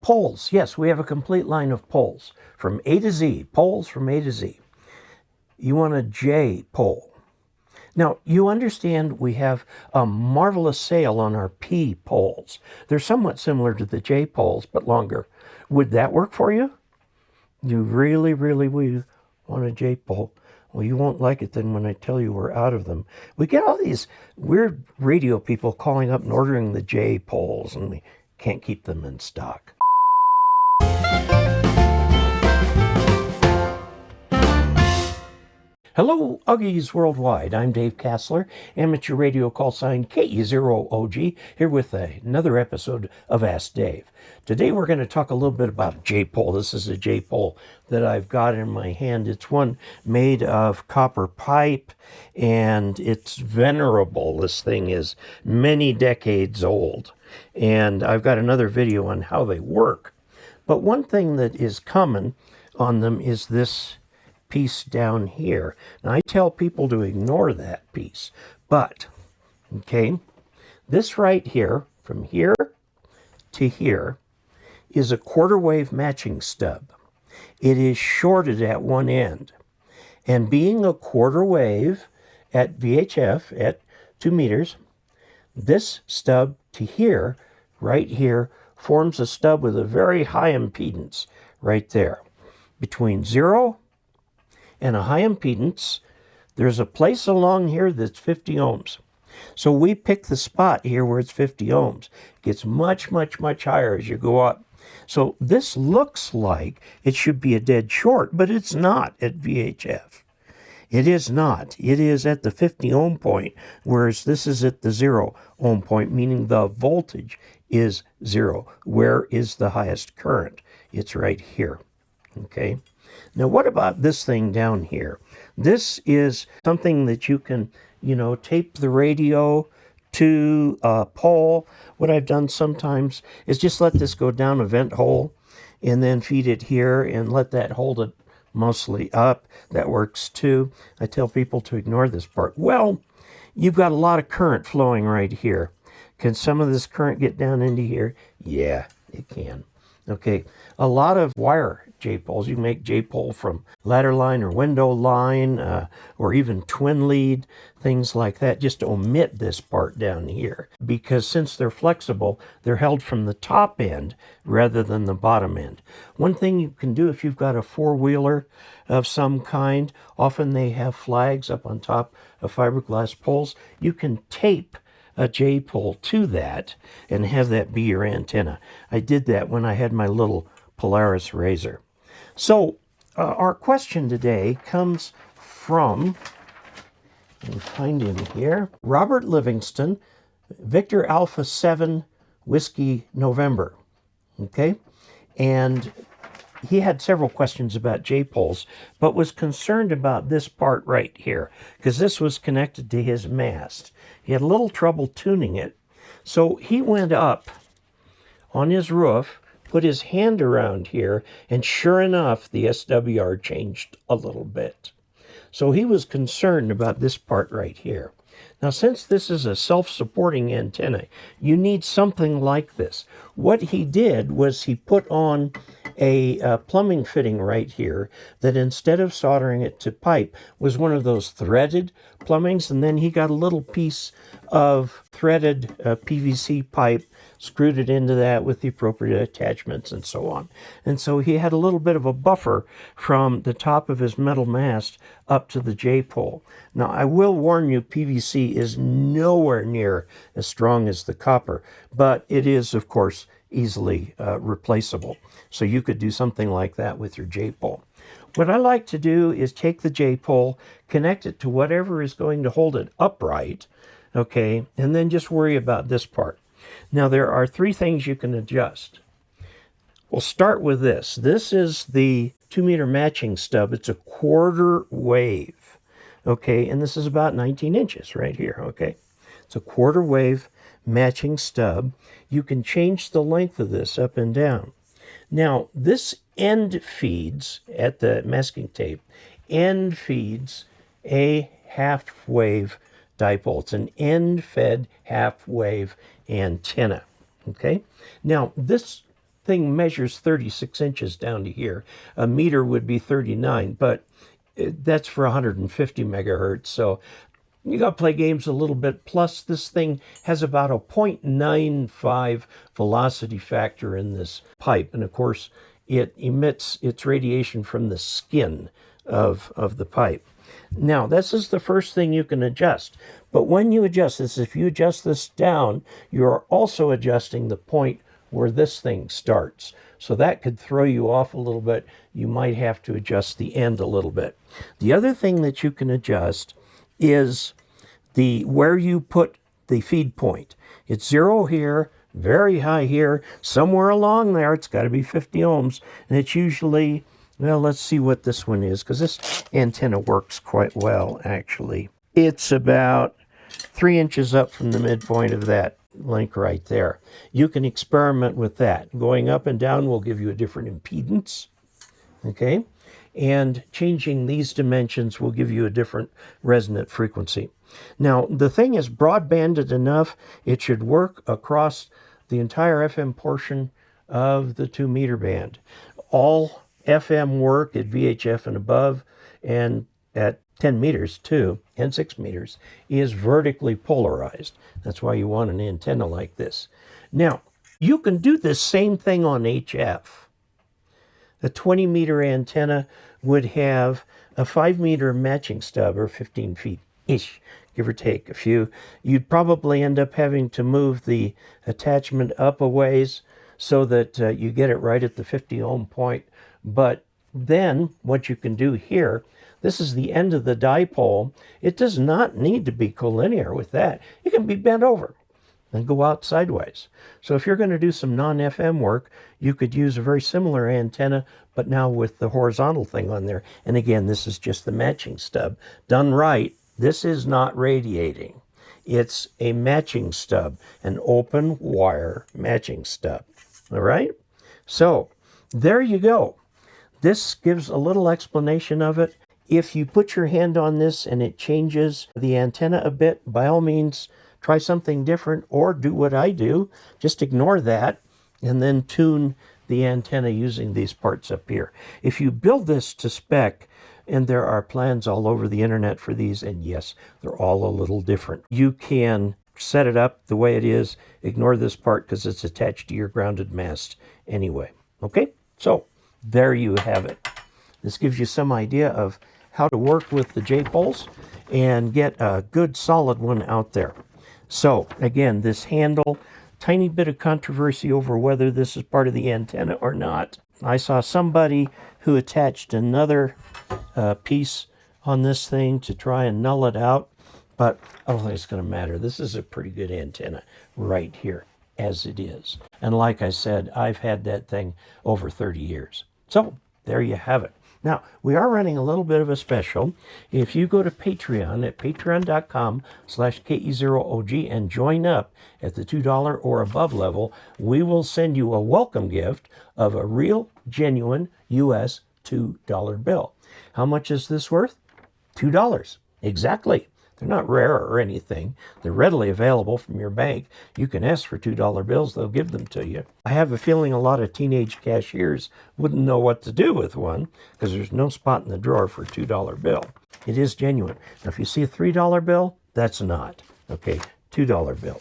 Poles. Yes, we have a complete line of poles from A to Z, poles from A to Z. You want a J pole. Now, you understand we have a marvelous sale on our P poles. They're somewhat similar to the J poles, but longer. Would that work for you? You really, really want a J pole? Well, you won't like it then when I tell you we're out of them. We get all these weird radio people calling up and ordering the J poles, and we can't keep them in stock. Hello, Uggies Worldwide. I'm Dave Casler, amateur radio call sign KE0OG, here with another episode of Ask Dave. Today we're going to talk a little bit about J-pole. This is a J-pole that I've got in my hand. It's one made of copper pipe, and it's venerable. This thing is many decades old, and I've got another video on how they work. But one thing that is common on them is this piece down here. Now, I tell people to ignore that piece, but, okay, this right here, from here to here, is a quarter wave matching stub. It is shorted at one end, and being a quarter wave at VHF at 2 meters, this stub to here, right here, forms a stub with a very high impedance right there. Between 0 and a high impedance, there's a place along here that's 50 ohms. So we pick the spot here where it's 50 ohms. It gets much, much, much higher as you go up. So this looks like it should be a dead short, but it's not at VHF. It is not. It is at the 50 ohm point, whereas this is at the 0 ohm point, meaning the voltage is 0. Where is the highest current? It's right here. Okay. Now, what about this thing down here? This is something that you can, tape the radio to a pole. What I've done sometimes is just let this go down a vent hole and then feed it here and let that hold it mostly up. That works too. I tell people to ignore this part. Well, you've got a lot of current flowing right here. Can some of this current get down into here? Yeah, it can. Okay, a lot of wire J-poles. You can make J-pole from ladder line or window line or even twin lead, things like that. Just omit this part down here because since they're flexible, they're held from the top end rather than the bottom end. One thing you can do if you've got a four-wheeler of some kind, often they have flags up on top of fiberglass poles. You can tape a J-pole to that and have that be your antenna. I did that when I had my little Polaris Razor. So our question today comes from, let me find him here, Robert Livingston, Victor Alpha 7 Whiskey November. Okay, and he had several questions about J-poles, but was concerned about this part right here, because this was connected to his mast. He had a little trouble tuning it, so he went up on his roof, put his hand around here, and sure enough, the SWR changed a little bit. So he was concerned about this part right here. Now, since this is a self-supporting antenna, you need something like this. What he did was he put on a plumbing fitting right here that instead of soldering it to pipe was one of those threaded plumbings, and then he got a little piece of threaded PVC pipe, screwed it into that with the appropriate attachments and so on. And so he had a little bit of a buffer from the top of his metal mast up to the J-pole. Now, I will warn you, PVC is nowhere near as strong as the copper, but it is, of course, easily replaceable. So you could do something like that with your J-pole. What I like to do is take the J-pole, connect it to whatever is going to hold it upright, okay, and then just worry about this part. Now, there are 3 things you can adjust. We'll start with this. This is the 2-meter matching stub. It's a quarter wave, okay, and this is about 19 inches right here, okay. It's a quarter wave matching stub. You can change the length of this up and down. Now, this end feeds at the masking tape, end feeds a half-wave dipole. It's an end-fed half-wave antenna, okay? Now, this thing measures 36 inches down to here. A meter would be 39, but that's for 150 megahertz. So you got to play games a little bit. Plus, this thing has about a 0.95 velocity factor in this pipe. And of course, it emits its radiation from the skin of the pipe. Now, this is the first thing you can adjust. But when you adjust this, if you adjust this down, you're also adjusting the point where this thing starts. So that could throw you off a little bit. You might have to adjust the end a little bit. The other thing that you can adjust is where you put the feed point. It's 0 here, very high here, somewhere along there. It's got to be 50 ohms, and it's usually, well, let's see what this one is, because this antenna works quite well, actually. It's about 3 inches up from the midpoint of that link right there. You can experiment with that. Going up and down will give you a different impedance, okay? And changing these dimensions will give you a different resonant frequency. Now, the thing is broadbanded enough, it should work across the entire FM portion of the 2 meter band. All FM work at VHF and above, and at 10 meters too, and 6 meters, is vertically polarized. That's why you want an antenna like this. Now, you can do this same thing on HF. A 20 meter antenna would have a 5 meter matching stub, or 15 feet-ish, give or take a few. You'd probably end up having to move the attachment up a ways so that you get it right at the 50 ohm point. But then what you can do here, this is the end of the dipole. It does not need to be collinear with that. It can be bent over and go out sideways. So if you're going to do some non-FM work, you could use a very similar antenna, but now with the horizontal thing on there. And again, this is just the matching stub. Done right, this is not radiating. It's a matching stub, an open wire matching stub. All right? So there you go. This gives a little explanation of it. If you put your hand on this and it changes the antenna a bit, by all means, try something different, or do what I do. Just ignore that and then tune the antenna using these parts up here. If you build this to spec, and there are plans all over the internet for these, and yes, they're all a little different. You can set it up the way it is, ignore this part because it's attached to your grounded mast anyway. Okay, so there you have it. This gives you some idea of how to work with the J-poles and get a good solid one out there. So again, this handle, tiny bit of controversy over whether this is part of the antenna or not. I saw somebody who attached another piece on this thing to try and null it out, but I don't think it's going to matter. This is a pretty good antenna right here as it is. And like I said, I've had that thing over 30 years. So there you have it. Now, we are running a little bit of a special. If you go to Patreon at patreon.com/KE0OG and join up at the $2 or above level, we will send you a welcome gift of a real, genuine US $2 bill. How much is this worth? $2. Exactly. They're not rare or anything. They're readily available from your bank. You can ask for $2 bills. They'll give them to you. I have a feeling a lot of teenage cashiers wouldn't know what to do with one because there's no spot in the drawer for a $2 bill. It is genuine. Now, if you see a $3 bill, that's not. Okay, $2 bill.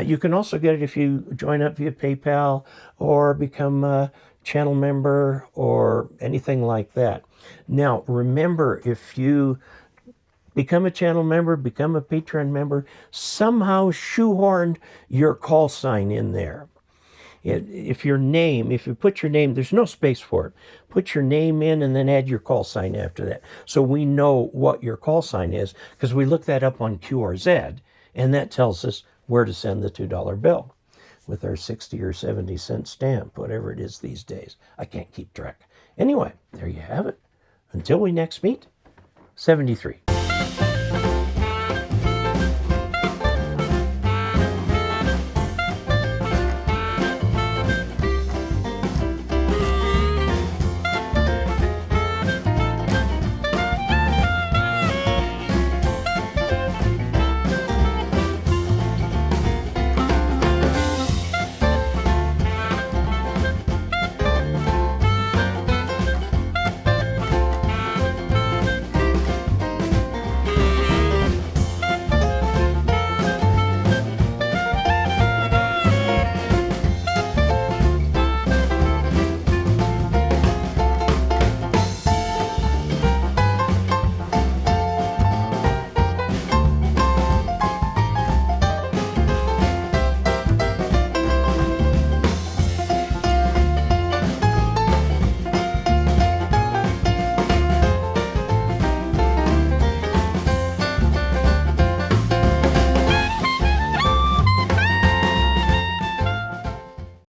You can also get it if you join up via PayPal or become a channel member or anything like that. Now, remember, if you become a channel member, become a Patreon member, somehow shoehorn your call sign in there. If you put your name, there's no space for it. Put your name in and then add your call sign after that. So we know what your call sign is because we look that up on QRZ and that tells us where to send the $2 bill with our 60 or 70 cent stamp, whatever it is these days. I can't keep track. Anyway, there you have it. Until we next meet, 73.